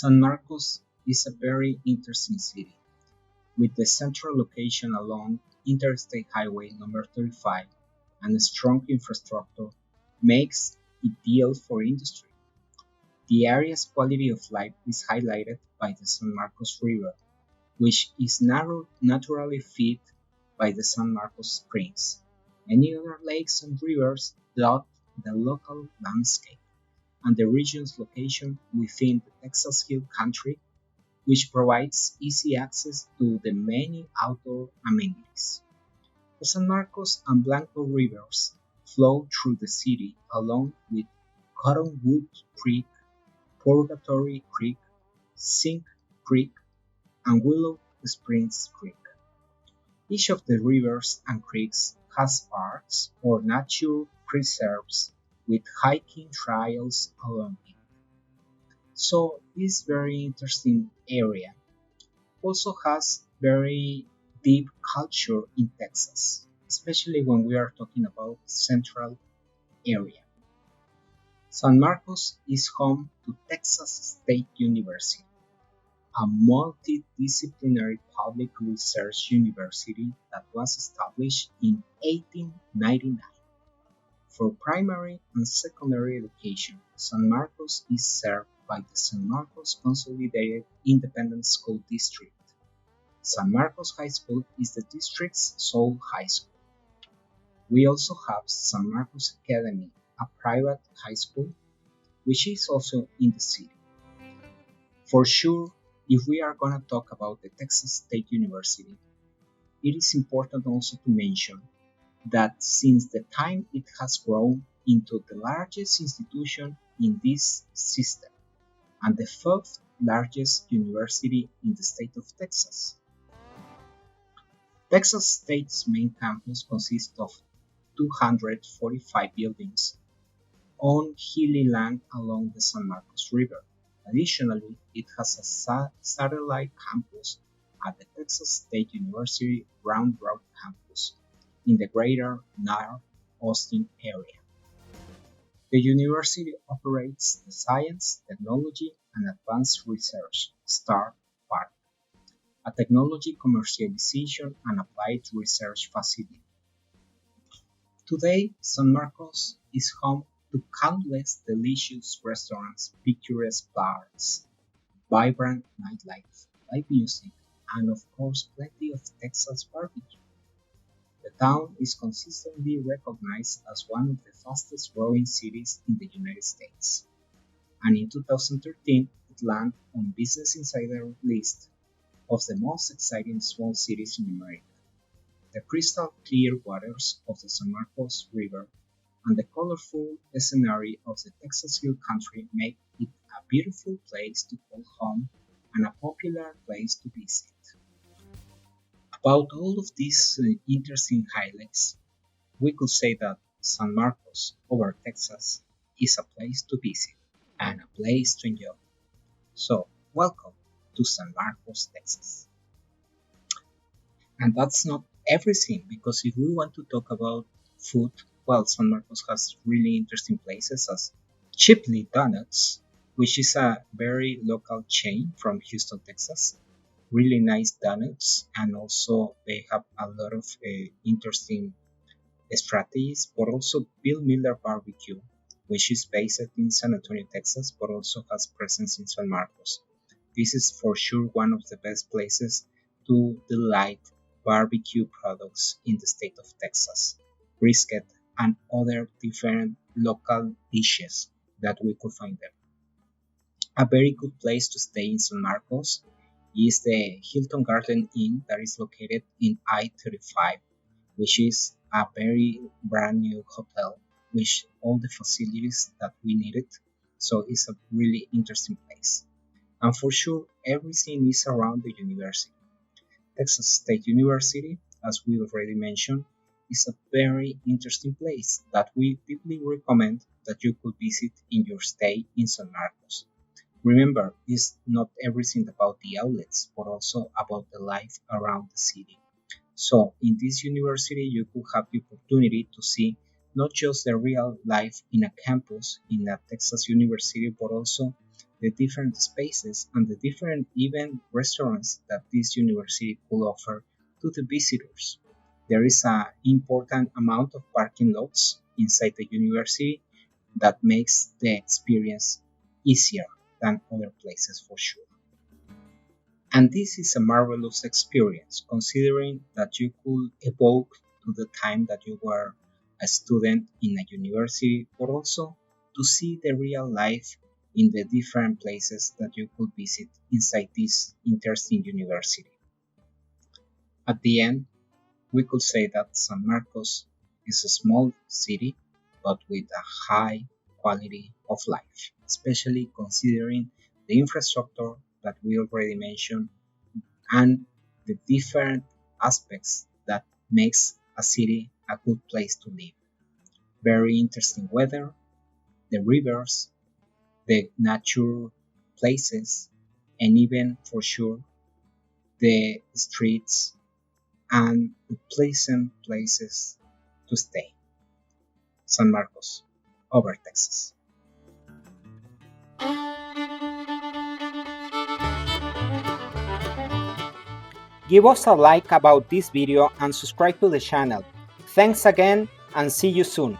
San Marcos is a very interesting city, with the central location along Interstate Highway number 35 and a strong infrastructure makes it ideal for industry. The area's quality of life is highlighted by the San Marcos River, which is naturally fed by the San Marcos Springs. Many other lakes and rivers dot the local landscape, and the region's location within the Texas Hill Country, which provides easy access to the many outdoor amenities. The San Marcos and Blanco rivers flow through the city along with Cottonwood Creek, Purgatory Creek, Sink Creek, and Willow Springs Creek. Each of the rivers and creeks has parks or nature preserves with hiking trails along it. So this very interesting area also has very deep culture in Texas, especially when we are talking about central area. San Marcos is home to Texas State University, a multidisciplinary public research university that was established in 1899. For primary and secondary education, San Marcos is served by the San Marcos Consolidated Independent School District. San Marcos High School is the district's sole high school. We also have San Marcos Academy, a private high school, which is also in the city. For sure, if we are going to talk about the Texas State University, it is important also to mention that since the time it has grown into the largest institution in this system and the fifth largest university in the state of Texas. Texas State's main campus consists of 245 buildings on hilly land along the San Marcos River. Additionally, it has a satellite campus at the Texas State University Round Road campus in the greater North Austin area. The university operates the Science, Technology, and Advanced Research STAR Park, a technology commercialization and applied research facility. Today, San Marcos is home to countless delicious restaurants, picturesque bars, vibrant nightlife, live music, and of course plenty of Texas barbecue. The town is consistently recognized as one of the fastest growing cities in the United States, and in 2013 it landed on Business Insider list of the most exciting small cities in America. The crystal clear waters of the San Marcos River and the colorful scenery of the Texas Hill Country make it a beautiful place to call home and a popular place to visit. About all of these interesting highlights, we could say that San Marcos over Texas is a place to visit and a place to enjoy. So, welcome to San Marcos, Texas. And that's not everything, because if we want to talk about food, well, San Marcos has really interesting places as Chipley Donuts, which is a very local chain from Houston, Texas. Really nice donuts, and also they have a lot of interesting strategies, but also Bill Miller Barbecue, which is based in San Antonio, Texas, but also has presence in San Marcos. This is for sure one of the best places to delight barbecue products in the state of Texas, brisket, and other different local dishes that we could find there. A very good place to stay in San Marcos is the Hilton Garden Inn that is located in I-35, which is a very brand new hotel with all the facilities that we needed. So it's a really interesting place. And for sure, everything is around the university. Texas State University, as we already mentioned, is a very interesting place that we deeply recommend that you could visit in your stay in San Marcos. Remember, it's not everything about the outlets, but also about the life around the city. So, in this university, you could have the opportunity to see not just the real life in a campus in a Texas university, but also the different spaces and the different even restaurants that this university could offer to the visitors. There is an important amount of parking lots inside the university that makes the experience easier than other places for sure. And this is a marvelous experience considering that you could evoke to the time that you were a student in a university, but also to see the real life in the different places that you could visit inside this interesting university. At the end, we could say that San Marcos is a small city, but with a high quality of life, especially considering the infrastructure that we already mentioned and the different aspects that makes a city a good place to live. Very interesting weather, the rivers, the nature places, and even for sure the streets and the pleasant places to stay. San Marcos, over Texas. Give us a like about this video and subscribe to the channel. Thanks again and see you soon.